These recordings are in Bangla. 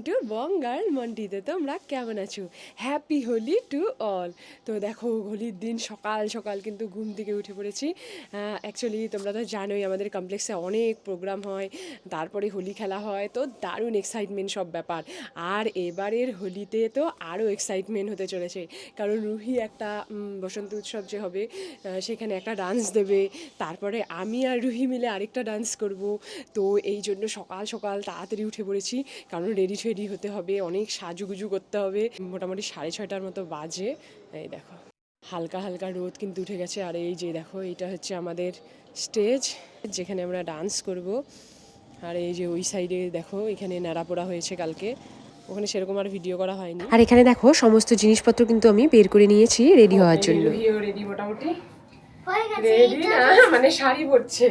টু বঙ্গাল মন্টিতে। তোমরা কেমন আছো? Happy Holi to all. তো দেখো হোলির দিন সকাল সকাল কিন্তু ঘুম থেকে উঠে পড়েছি। অ্যাকচুয়ালি তোমরা তো জানোই আমাদের কমপ্লেক্সে অনেক প্রোগ্রাম হয়, তারপরে হোলি খেলা হয়, তো দারুণ এক্সাইটমেন্ট সব ব্যাপার। আর এবারের হোলিতে তো আরও এক্সাইটমেন্ট হতে চলেছে, কারণ রুহি একটা বসন্ত উৎসব যে হবে সেখানে একটা ডান্স দেবে, তারপরে আমি আর রুহি মিলে আরেকটা ডান্স করব। তো এই জন্য সকাল সকাল তাড়াতাড়ি উঠে পড়েছি, কারণ রেডি টেডি হতে হবে, অনেক সাজুগুজু করতে হবে। মোটামুটি 6:30টার মতো বাজে। এই দেখো হালকা হালকা রোদ কিন্তু উঠে গেছে। আর এই যে দেখো এটা হচ্ছে আমাদের স্টেজ, যেখানে আমরা ডান্স করব। আর এই যে ওই সাইডে দেখো এখানে ন্যাড়াপোড়া হয়েছে কালকে, ওখানে সেরকম আর ভিডিও করা হয়নি। আর এখানে দেখো সমস্ত জিনিসপত্র কিন্তু আমি বের করে নিয়েছি রেডি হওয়ার জন্য। রেডি মোটামুটি রেডি না, মানে শাড়ি পরছে।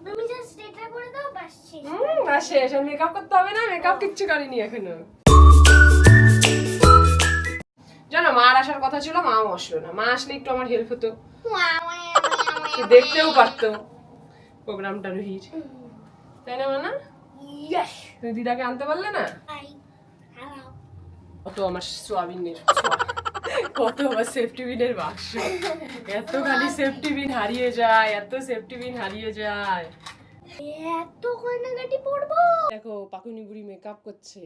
তুমি জাস্ট এটা করে দাও বাস শেষ। বাস শেষ, আর মেকআপ করতে হবে না, মেকআপ কিচ্ছু করিনি এখনো। জানো মার আসার কথা ছিল, মাও আসলো না। মা আসলে একটু আমার হেল্প হতো, দেখতেও পারতো প্রোগ্রামটা রুহির, তাই না মানা? তুমি দিদাকে আনতে পারলে না? কত আমার সোয়াবিনের কত আমার সেফটি বিনের বাক্স, এত খালি সেফটি বিন হারিয়ে যায়, এত সেফটি বিন হারিয়ে যায়। এত কান্নাকাটি পড়বো। দেখো পাকুনি বুড়ি মেকআপ করছে,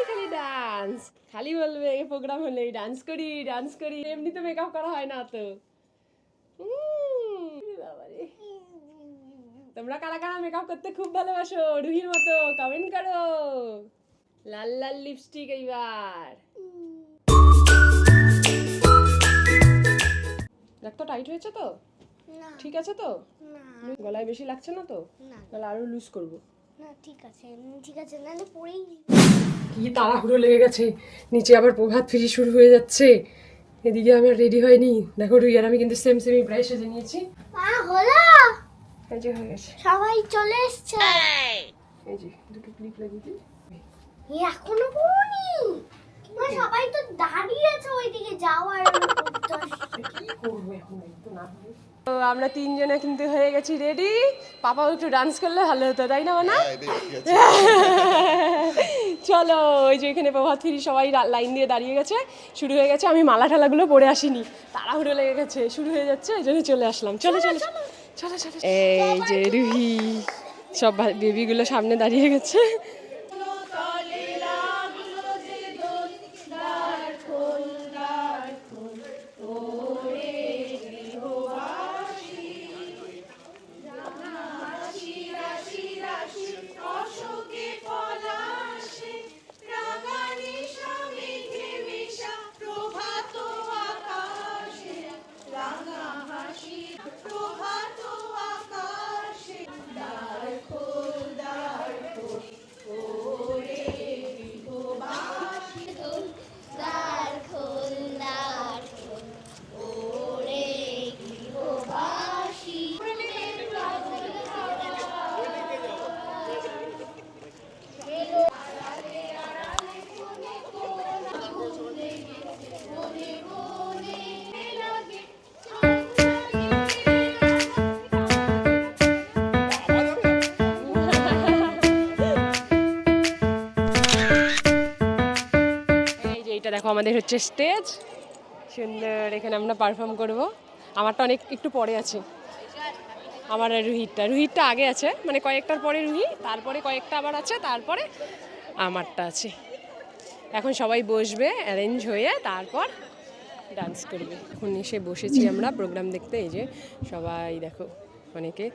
খালি ডান্স, খালি বলবে এই প্রোগ্রাম হলে ডান্স করি ডান্স করি, এমনি তো মেকআপ করা হয় না তো। তোমরা কারা কারা মেকআপ করতে খুব ভালোবাসো রুহির মতো কমেন্ট করো। লাল লাল লিপস্টিক এইবার। দেখ তো টাইট হয়েছে তো? না ঠিক আছে তো? না গলায় বেশি লাগছে না তো? না তাহলে আরো লুজ করবো। না ঠিক আছে নালে পরেই কি তাড়াহুড়ো লেগে গেছে, নিচে আবার প্রভাত ফেরি শুরু হয়ে যাচ্ছে, এদিকে আমার রেডি হয়নি। দেখো রুই আর আমি কিন্তু সেম সেমই প্রায় সেজে নিয়েছি। মা হলো, এই যে হয়ে গেছে, সবাই চলে এসেছে। এই যে দুটো ক্লিপ লাগিয়ে দিই। এখনো পড়নি মা, সবাই তো দাঁড়িয়ে আছে ওইদিকে যাওয়ার। কি করবো এখন, তো না হলে। তো আমরা তিনজনে কিন্তু হয়ে গেছি রেডি। পাপাও একটু ডান্স করলে ভালো হতো, তাই না না? চলো, ওই যে এখানে প্রভাত ফেরি সবাই লাইন দিয়ে দাঁড়িয়ে গেছে, শুরু হয়ে গেছে। আমি মালা ঠালাগুলো পরে আসিনি, তাড়াহুড়ো লেগে গেছে, শুরু হয়ে যাচ্ছে, এই জন্য চলে আসলাম। চলো চলো চলো চলো চলো। এই যে রুহি সব বেবিগুলো সামনে দাঁড়িয়ে গেছে। এটা দেখো আমাদের হচ্ছে স্টেজ, সুন্দর, এখানে আমরা পারফর্ম করব। আমারটা অনেক একটু পরে আছে, আমার আর রুহিরটা আগে আছে, মানে কয়েকটার পরে রুহি, তারপরে কয়েকটা আবার আছে, তারপরে আমারটা আছে। এখন সবাই বসবে অ্যারেঞ্জ হয়ে, তারপর ডান্স করবে। এখন এসে বসেছি আমরা প্রোগ্রাম দেখতে। এই যে সবাই দেখো অনেকে,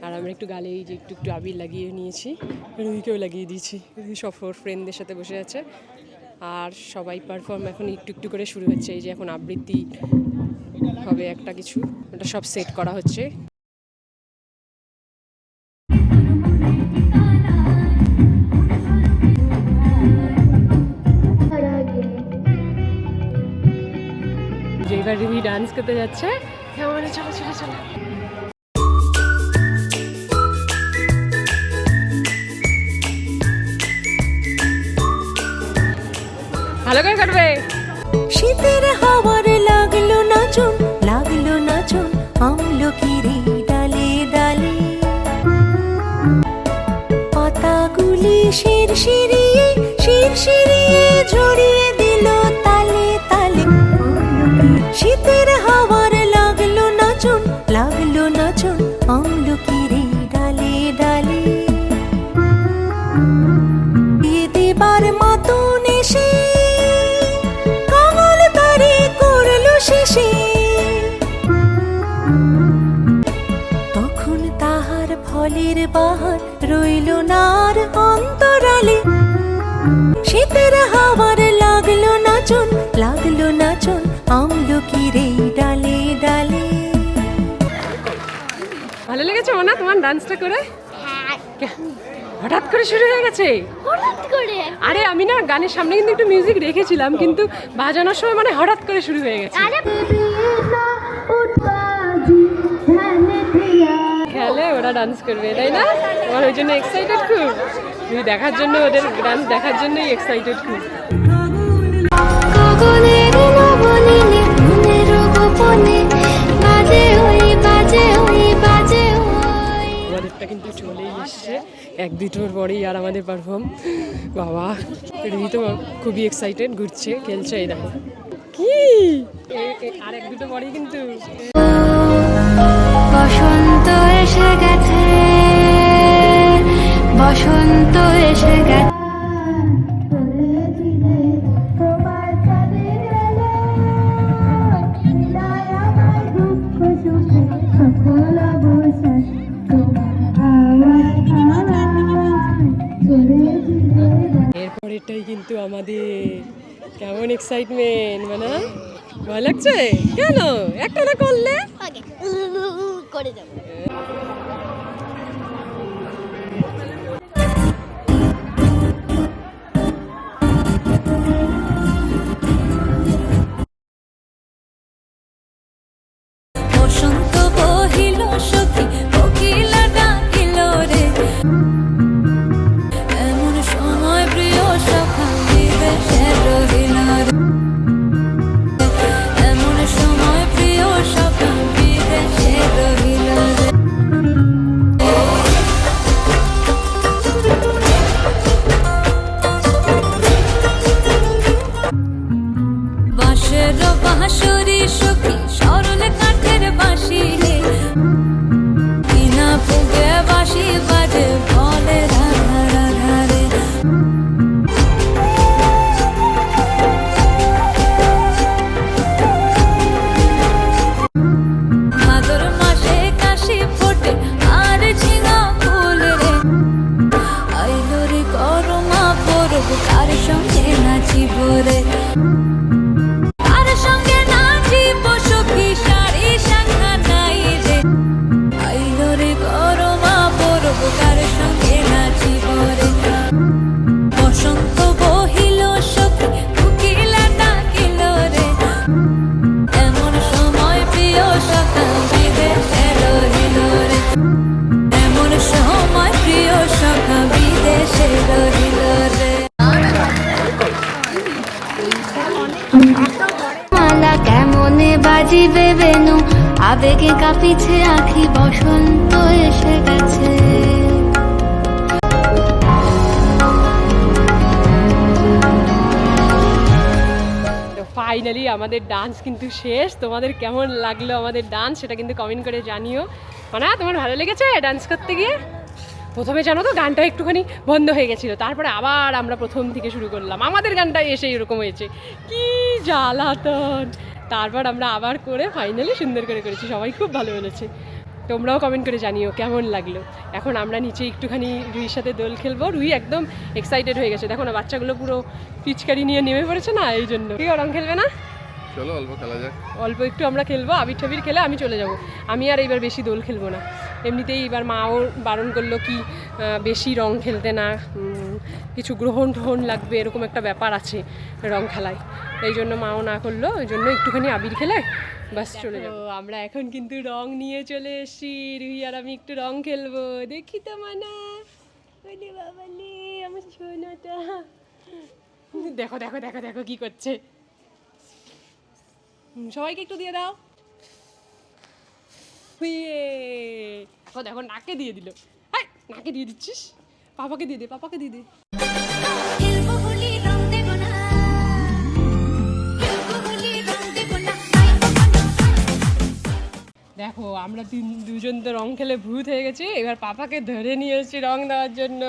আর আমরা একটু গালে এই যে একটু একটু আবির লাগিয়ে নিয়েছি, রুহিকেও লাগিয়ে দিয়েছি। রুহি সব ওর ফ্রেন্ডদের সাথে বসে আছে, আর সবাই পারফর্ম এখন একটু একটু করে শুরু হচ্ছে। এই যে এখন আবৃত্তি হবে একটা কিছু, ওটা সব সেট করা হচ্ছে। যেবার রুহি ডান্স করতে যাচ্ছে, চলো চলো চলো। ভালো করে কাটবে। শীতের হাওয়ার লাগলো নাচন আমলকির ডালে ডালে, পাতাগুলো বাহার রইল না আর অন্তরালে। শীতের হাওয়ার লাগলো নাচন আমলকির এই ডালে ডালে। ভালো লেগেছে না তোমার ডান্সটা করে? হঠাৎ করে শুরু হয়ে গেছে। হঠাৎ করে আরে আমি না গানের সামনে কিন্তু একটু মিউজিক রেখেছিলাম, কিন্তু বাজানোর সময় মানে হঠাৎ করে শুরু হয়ে গেছে। আরে খেলে ওরা ডান্স করবে, তাই না? আমার ওই জন্য এক্সাইটেড খুব, তুমি দেখার জন্য, ওদের ডান্স দেখার জন্যই এক্সাইটেড খুব। গগনের নবনীনে মনের গোপনে বাজে ওই আমাদেরটা কিন্তু চলেই এসছে 1-2টোর পরেই আর আমাদের পারফর্ম। বাবা রুহি তো খুবই এক্সাইটেড, ঘুরছে খেলছে, এই দেখো কি আর 1-2টো পরেই কিন্তু। বসন্ত এসে গেছে, বসন্ত এসে গেছে। এরপরেরটাই কিন্তু আমাদের কেমন এক্সাইটমেন্ট, মানে ভয় লাগছে কেন? একটা না করলে করে যাবো। বসন্ত বহিল সখী কোকিলা ডাকিল রে, এমন সময় প্রিয় সখা বিদেশে রহিল রে, এমন সময় প্রিয় সখা বিদেশে রহিল রে। বাঁশের বাঁশরি সখী সরল কাঠের বাঁশি রে, কিনা ফুগে বাঁশি বাজে বলে রাধা রাধা রে। ভাদর মাসে কাশি ফোটে আর ঝিঙা ফুল রে, আইলো রে করমা পরব কার সঙ্গে নাচিব রে, কার সঙ্গে নাচিব সখী শাড়ি সাঙ্গা নাই রে, আইলো রে করমা পরব কার সঙ্গে নাচিব রে। বসন্ত বহিল সখী কোকিলা ডাকিল রে, এমন সময় প্রিয় সখা বিদেশে রহিল রে, এমন সময় প্রিয় সখা বিদেশে রহিল রে। মালা কেমনে বাজিবে বেনু, আবেগে কাঁপিছে আখি, বসন্ত এসে গেছে। তো ফাইনালি আমাদের ডান্স কিন্তু শেষ। তোমাদের কেমন লাগলো আমাদের ডান্স সেটা কিন্তু কমেন্ট করে জানিও। মানে তোমার ভালো লেগেছে ডান্স করতে গিয়ে? প্রথমে জানো তো গানটা একটুখানি বন্ধ হয়ে গেছিলো, তারপরে আবার আমরা প্রথম থেকে শুরু করলাম। আমাদের গানটা এসে এরকম হয়েছে, কি জ্বালাতন। তারপর আমরা আবার করে ফাইনালি সুন্দর করে করেছি, সবাই খুব ভালো বলেছে। তোমরাও কমেন্ট করে জানিও কেমন লাগলো। এখন আমরা নিচে একটুখানি রুহির সাথে দোল খেলবো। রুহি একদম এক্সাইটেড হয়ে গেছে, দেখো না বাচ্চাগুলো পুরো পিচকারি নিয়ে নেমে পড়েছে না, এই জন্য। কেউ রং খেলবে না? চলো অল্প খেলা যাক, অল্প একটু আমরা খেলবো, আবির ঠাবির খেলে আমি চলে যাব। আমি আর এইবার বেশি দোল খেলবো না। এমনিতেই এবার মাও বারণ করলো কি বেশি রং খেলতে না, কিছু গ্রহণ টহন লাগবে, এরকম একটা ব্যাপার আছে রং খেলায়। এই জন্য মাও না করলো, ওই জন্য একটুখানি আবির খেলে বাস চলে যাবো। আমরা এখন কিন্তু রং নিয়ে চলে এসেছি, রুহি আর আমি একটু রং খেলবো। দেখি তো মানা, ওলে বাবালে আমার সোনাটা, দেখো দেখো দেখো দেখো কি করছে। সবাইকে একটু দিয়ে দাও। ও দেখো নাকে দিয়ে দিল। হাই, নাকে দিয়ে দিচ্ছিস, পাপাকে দিয়ে দে, পাপাকে দিয়ে দে। দেখো আমরা দুজন তো রং খেলে ভূত হয়ে গেছি, এবার পাপাকে ধরে নিয়ে এসেছি রং দেওয়ার জন্য।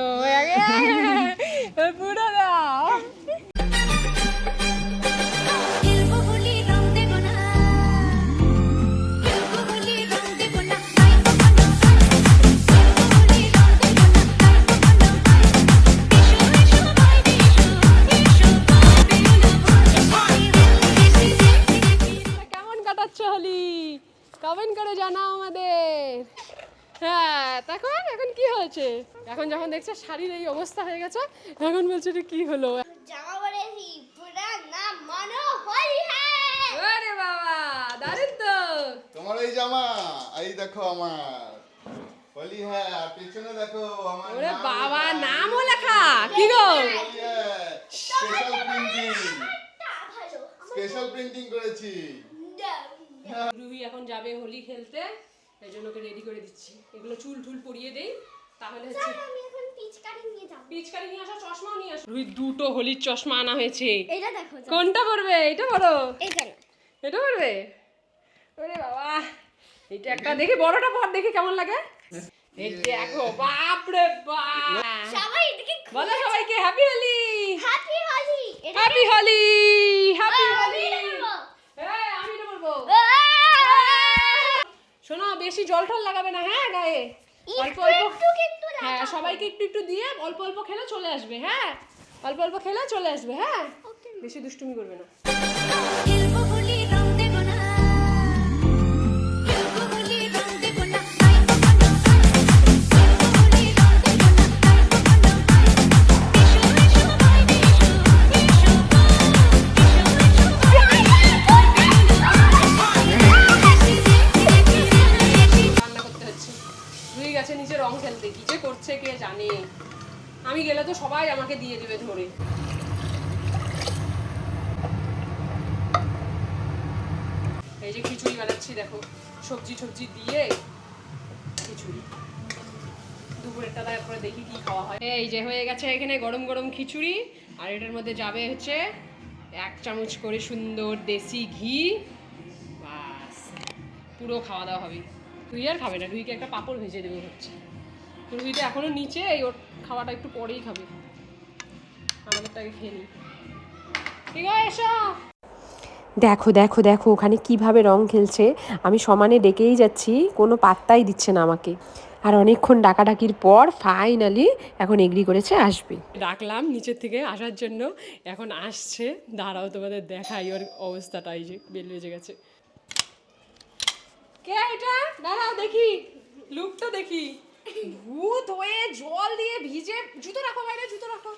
পুরো দাও। হলি কমেন্ট করে জানাও আমাদের। হ্যাঁ তখন এখন কি হয়েছে, এখন যখন দেখছে শাড়ির এই অবস্থা হয়ে গেছে এখন বলছে এটা কি হলো। জামা পরেছি পুরা নাম মনো হলি হ্যাঁ। আরে বাবা দারুণ তো। তোমার এই জামা, এই দেখো আমার হোলি হ্যাঁ, আর পেছনে দেখো আমার ওরে নাম বাবা লেখা। নামও লেখা কি গো। হোলি হ্যাঁ, স্পেশাল প্রিন্টিং, তা ভালো স্পেশাল প্রিন্টিং করেছি। রুহি এখন যাবে হোলি খেলতে, এই জন্য ওকে রেডি করে দিচ্ছি। এগুলো চুল টুল পরিয়ে দেই তাহলে হচ্ছে। আমি এখন পিচকারি নিয়ে যাব। পিচকারি নিয়ে আসা, চশমাও নিয়ে আসা। রুহি দুটো হোলির চশমা আনা হয়েছে। এটা দেখো কোনটা পরবে? এটা পরো। এখানে এটা পরবে? ওরে বাবা এটা একটা দেখি, বড়টা পর দেখি কেমন লাগে। এই দেখো বাপ রে বাপ। সবাই এদিকে বলো সবাইকে হ্যাপি হোলি। হ্যাপি হলি। এটা হ্যাপি হোলি, হ্যাপি হোলি। আমি নেবো। হ্যাঁ আমি না বলবো। শোনো বেশি জল টল লাগাবে না হ্যাঁ গায়ে, অল্প অল্প। একটু হ্যাঁ সবাইকে একটু একটু দিয়ে অল্প অল্প খেলে চলে আসবে। হ্যাঁ অল্প অল্প খেলে চলে আসবে। হ্যাঁ বেশি দুষ্টুমি করবে না। খেলবো হোলি রং দেবো না, খেলবো হোলি রং দেবো না, আইবো বলো খেলবো হোলি রং দেবো না, আইবো বলো এসো এসো ভাই এসো রান্না করতে হচ্ছে। রুই গেছে নিচে রং খেলতে, কি যে করছে কে জানে। আমি গেলে তো সবাই আমাকে দিয়ে দেবে ধরে। এই যে খিচুড়ি বানাচ্ছি দেখো, সবজি টবজি দিয়ে খিচুড়ি। দুপুরেরটা তারপরে দেখি কি খাওয়া হয়। এই যে হয়ে গেছে এখানে গরম গরম খিচুড়ি, আর এটার মধ্যে যাবে হচ্ছে 1 চামচ করে সুন্দর দেশি ঘি। বাস পুরো খাওয়া দাওয়া হবে। রুই আর খাবে না, রুইকে একটা পাঁপড় ভেজে দেবে হচ্ছে। রুই তো এখনো নিচে, এই ওর খাওয়াটা একটু পরেই খাবে, আমাদেরটাকে খেয়ে নি। ঠিক আছে এসো। দেখো দেখো দেখো ওখানে কিভাবে রং খেলছে, আমি সমানে ডেকেই যাচ্ছি, কোনো পাত্তাই দিচ্ছে না আমাকে। আর অনেকক্ষণ ডাকাডাকির পর ফাইনালি এখন এগ্রি করেছে আসবে। ডাকলাম নিচের থেকে আসার জন্য, এখন আসছে। দাঁড়াও তোমাদের দেখাই ওর অবস্থাটা। এই যে বেল বেজে গেছে। কে এটা? দাঁড়াও দেখি লুকটা দেখি। ভূত হয়ে জল দিয়ে ভিজে, জুতো রাখো বাইরে, জুতো রাখো।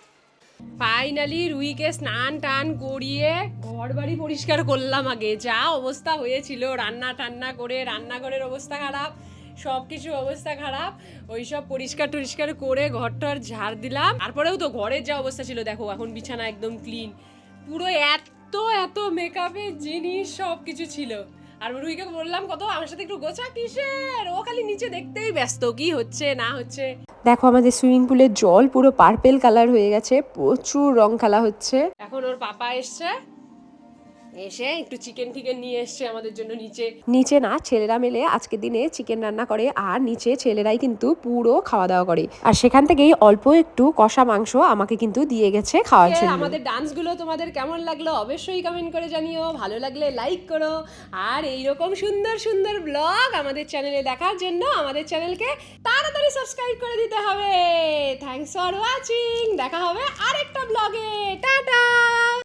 ফাইনালি রুইকে স্নান টান করিয়ে ঘর বাড়ি পরিষ্কার করলাম। আগে যা অবস্থা হয়েছিল, রান্না টান্না করে রান্নাঘরের অবস্থা খারাপ, সব কিছু অবস্থা খারাপ। ওই সব পরিষ্কার টরিষ্কার করে ঘরটার ঝাড় দিলাম। তারপরেও তো ঘরের যা অবস্থা ছিল দেখো, এখন বিছানা একদম ক্লিন পুরো। এত এত মেকআপের জিনিস সব কিছু ছিল। আর রুইকে বললাম কত আমার সাথে একটু গোছা, কিসের, ও খালি নিচে দেখতেই ব্যস্ত কি হচ্ছে না হচ্ছে। দেখো আমাদের সুইমিং পুলের জল পুরো পার্পেল কালার হয়ে গেছে, প্রচুর রং খেলা হচ্ছে। এখন ওর পাপা এসছে, এসে একটু চিকেন টিকেন নিয়ে এসছে আমাদের জন্য নিচে। নিচে না, ছেলেরা মিলে আজকের দিনে চিকেন রান্না করে, আর নিচে ছেলেরাই কিন্তু পুরো খাওয়া দাওয়া করে। আর সেখান থেকেই অল্প একটু কষা মাংস আমাকে কিন্তু দিয়ে গেছে খাওয়ার জন্য। আমাদের ডান্সগুলো তোমাদের কেমন লাগলো অবশ্যই কমেন্ট করে জানিও, ভালো লাগলে লাইক করো। আর এইরকম সুন্দর সুন্দর ব্লগ আমাদের চ্যানেলে দেখার জন্য আমাদের চ্যানেলকে তাড়াতাড়ি সাবস্ক্রাইব করে দিতে হবে। থ্যাঙ্কস ফর ওয়াচিং, দেখা হবে আরেকটা ব্লগে। টাটা।